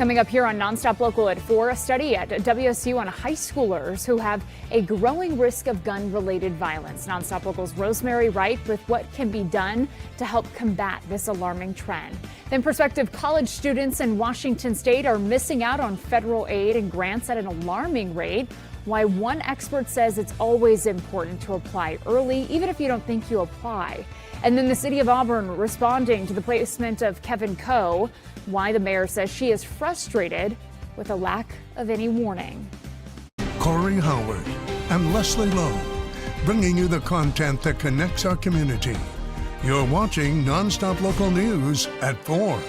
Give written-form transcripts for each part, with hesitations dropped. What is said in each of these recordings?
Coming up here on NonStop Local at 4, a study at WSU on high schoolers who have a growing risk of gun-related violence. NonStop Local's Rosemary Wright with what can be done to help combat this alarming trend. Then prospective college students in Washington state are missing out on federal aid and grants at an alarming rate. Why one expert says it's always important to apply early, even if you don't think you apply. And then the city of Auburn responding to the placement of Kevin Coe. Why the mayor says she is frustrated with a lack of any warning. Corey Howard and Leslie Lowe, bringing you the content that connects our community. You're watching NonStop Local News at 4.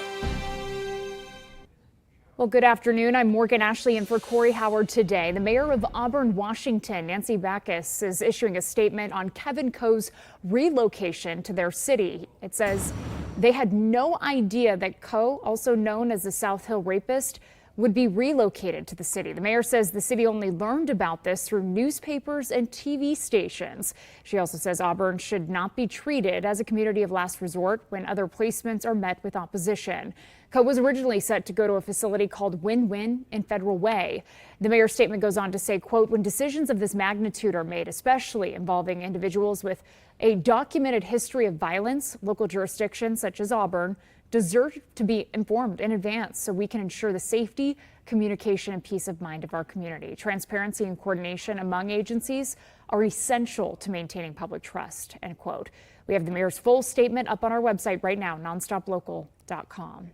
Well, good afternoon. I'm Morgan Ashley in for Corey Howard today. The mayor of Auburn, Washington, Nancy Backus, is issuing a statement on Kevin Coe's relocation to their city. It says they had no idea that Coe, also known as the South Hill rapist, would be relocated to the city. The mayor says the city only learned about this through newspapers and TV stations. She also says Auburn should not be treated as a community of last resort when other placements are met with opposition. Coe was originally set to go to a facility called Win-Win in Federal Way. The mayor's statement goes on to say, quote, when decisions of this magnitude are made, especially involving individuals with a documented history of violence, local jurisdictions such as Auburn deserve to be informed in advance so we can ensure the safety, communication, and peace of mind of our community. Transparency and coordination among agencies are essential to maintaining public trust, end quote. We have the mayor's full statement up on our website right now, nonstoplocal.com.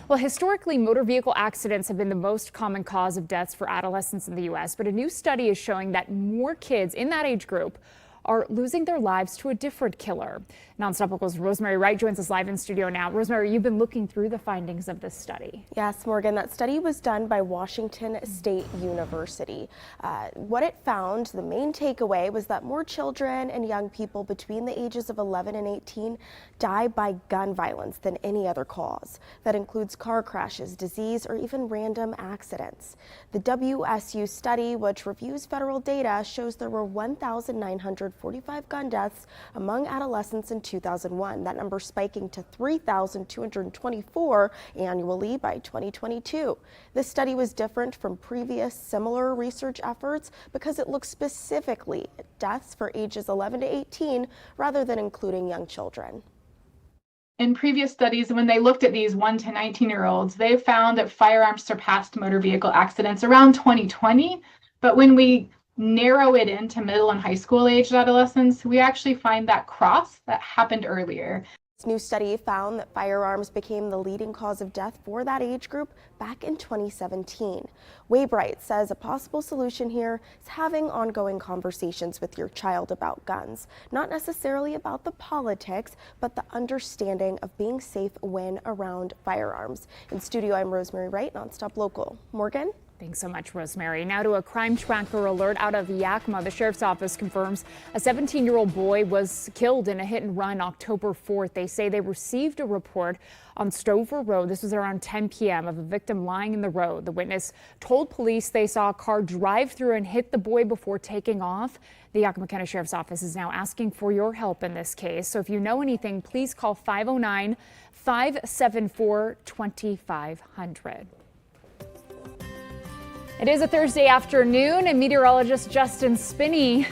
Well, historically, motor vehicle accidents have been the most common cause of deaths for adolescents in the U.S., but a new study is showing that more kids in that age group are losing their lives to a different killer. NonStop Local's Rosemary Wright joins us live in studio now. Rosemary, you've been looking through the findings of this study. Yes, Morgan, that study was done by Washington State University. What it found, the main takeaway, was that more children and young people between the ages of 11 and 18 die by gun violence than any other cause. That includes car crashes, disease, or even random accidents. The WSU study, which reviews federal data, shows there were 1,945 gun deaths among adolescents in 2001, that number spiking to 3,224 annually by 2022. This study was different from previous similar research efforts because it looked specifically at deaths for ages 11 to 18 rather than including young children. In previous studies, when they looked at these 1 to 19-year-olds, they found that firearms surpassed motor vehicle accidents around 2020. But when we narrow it into middle and high school aged adolescents, we actually find that cross that happened earlier. This new study found that firearms became the leading cause of death for that age group back in 2017. Waybright says a possible solution here is having ongoing conversations with your child about guns, not necessarily about the politics, but the understanding of being safe when around firearms. In studio, I'm Rosemary Wright, NonStop Local. Morgan? Thanks so much, Rosemary. Now to a crime tracker alert out of Yakima. The sheriff's office confirms a 17-year-old boy was killed in a hit and run October 4th. They say they received a report on Stover Road. This was around 10 p.m. of a victim lying in the road. The witness told police they saw a car drive through and hit the boy before taking off. The Yakima County Sheriff's Office is now asking for your help in this case. So if you know anything, please call 509-574-2500. It is a Thursday afternoon, and meteorologist Justin Spinney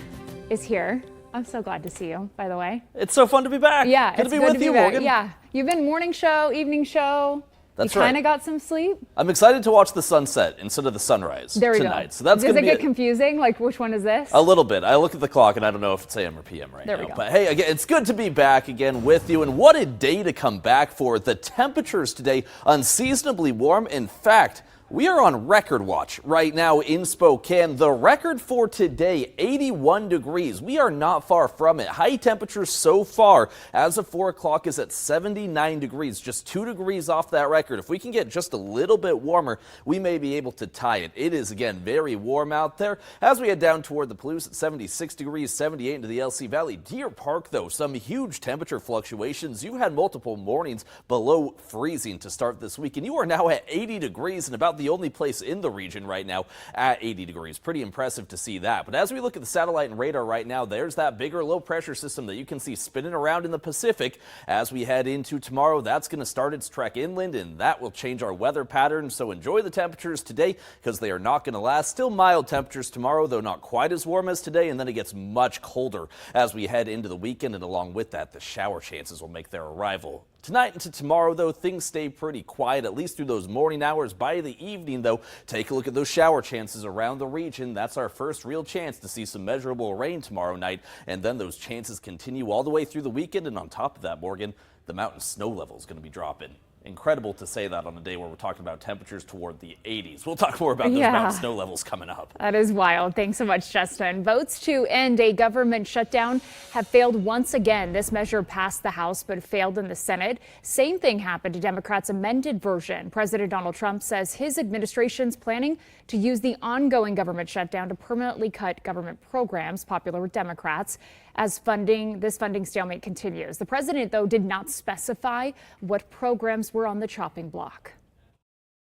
is here. I'm so glad to see you, by the way. It's so fun to be back. Yeah, good to be with you, Morgan. Yeah, you've been morning show, evening show. That's you right. Kind of got some sleep. I'm excited to watch the sunset instead of the sunrise tonight. So that's Does it get confusing? Like, which one is this? A little bit. I look at the clock and I don't know if it's AM or PM right now. There we go. But hey, again, it's good to be back again with you. And what a day to come back for. The temperatures today unseasonably warm. In fact, we are on record watch right now in Spokane. The record for today, 81 degrees. We are not far from it. High temperatures so far as of 4 o'clock is at 79 degrees, just 2 degrees off that record. If we can get just a little bit warmer, we may be able to tie it. It is, again, very warm out there. As we head down toward the Palouse at 76 degrees, 78 into the LC Valley. Deer Park, though, some huge temperature fluctuations. You had multiple mornings below freezing to start this week, and you are now at 80 degrees and about the the only place in the region right now at 80 degrees. Pretty impressive to see that. But as we look at the satellite and radar right now, there's that bigger low pressure system that you can see spinning around in the Pacific. As we head into tomorrow, that's going to start its trek inland, and that will change our weather pattern. So enjoy the temperatures today because they are not going to last. Still mild temperatures tomorrow, though not quite as warm as today, and then it gets much colder as we head into the weekend, and along with that, the shower chances will make their arrival. Tonight into tomorrow, though, things stay pretty quiet, at least through those morning hours. By the evening, though, take a look at those shower chances around the region. That's our first real chance to see some measurable rain tomorrow night, and then those chances continue all the way through the weekend. And on top of that, Morgan, the mountain snow level is going to be dropping. Incredible to say that on a day where we're talking about temperatures toward the 80s. We'll talk more about those mountain snow levels coming up. That is wild. Thanks so much, Justin. Votes to end a government shutdown have failed once again. This measure passed the House but failed in the Senate. Same thing happened to Democrats' amended version. President Donald Trump says his administration's planning to use the ongoing government shutdown to permanently cut government programs popular with Democrats as this funding stalemate continues. The president, though, did not specify what programs were on the chopping block.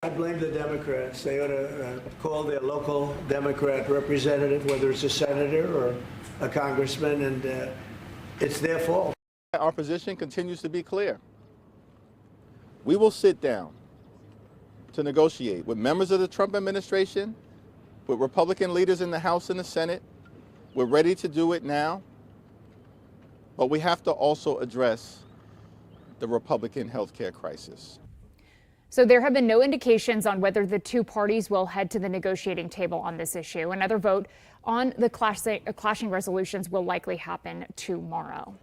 I blame the Democrats. They ought to call their local Democrat representative, whether it's a senator or a congressman, and it's their fault. Our position continues to be clear. We will sit down to negotiate with members of the Trump administration, with Republican leaders in the House and the Senate. We're ready to do it now, but we have to also address the Republican health care crisis. So there have been no indications on whether the two parties will head to the negotiating table on this issue. Another vote on the clashing resolutions will likely happen tomorrow.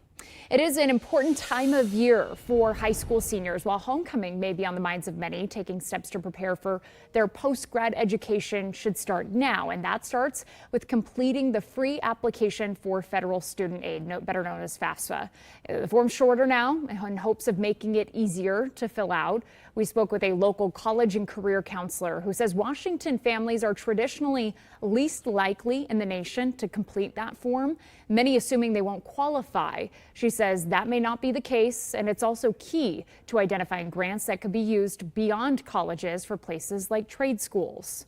It is an important time of year for high school seniors. While homecoming may be on the minds of many, taking steps to prepare for their post-grad education should start now. And that starts with completing the free application for federal student aid, better known as FAFSA. The form's shorter now in hopes of making it easier to fill out. We spoke with a local college and career counselor who says Washington families are traditionally least likely in the nation to complete that form, many assuming they won't qualify. She says that may not be the case, and it's also key to identifying grants that could be used beyond colleges for places like trade schools.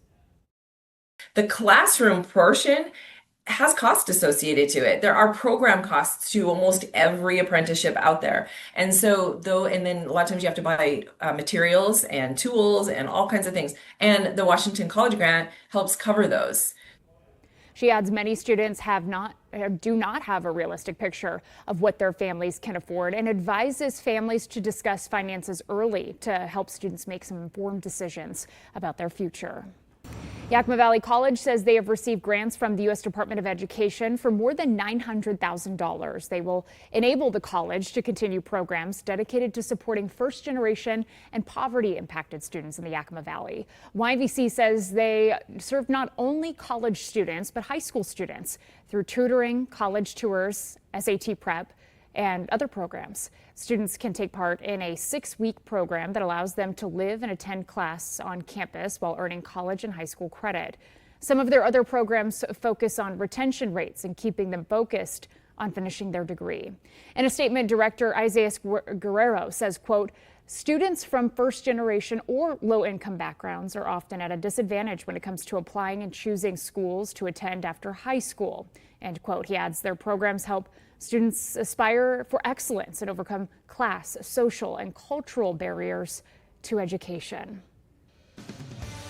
The classroom portion has cost associated to it. There are program costs to almost every apprenticeship out there. And so and then a lot of times you have to buy materials and tools and all kinds of things. And the Washington College Grant helps cover those. She adds many students do not have a realistic picture of what their families can afford and advises families to discuss finances early to help students make some informed decisions about their future. Yakima Valley College says they have received grants from the U.S. Department of Education for more than $900,000. They will enable the college to continue programs dedicated to supporting first-generation and poverty-impacted students in the Yakima Valley. YVC says they serve not only college students, but high school students through tutoring, college tours, SAT prep, and other programs. Students can take part in a 6-week program that allows them to live and attend class on campus while earning college and high school credit. Some of their other programs focus on retention rates and keeping them focused on finishing their degree. In a statement, Director Isaias Guerrero says, quote, students from first-generation or low-income backgrounds are often at a disadvantage when it comes to applying and choosing schools to attend after high school, end quote. He adds their programs help students aspire for excellence and overcome class, social, and cultural barriers to education.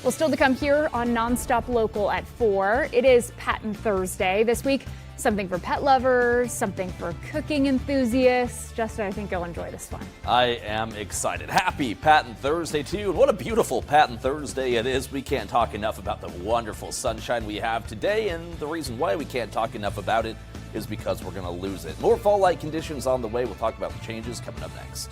Well, still to come here on NonStop Local at 4. It is Patent Thursday. This week, something for pet lovers, something for cooking enthusiasts. Justin, I think you'll enjoy this one. I am excited. Happy Patent Thursday to you. And what a beautiful Patent Thursday it is. We can't talk enough about the wonderful sunshine we have today. And the reason why we can't talk enough about it is because we're going to lose it. More fall-like conditions on the way. We'll talk about the changes coming up next.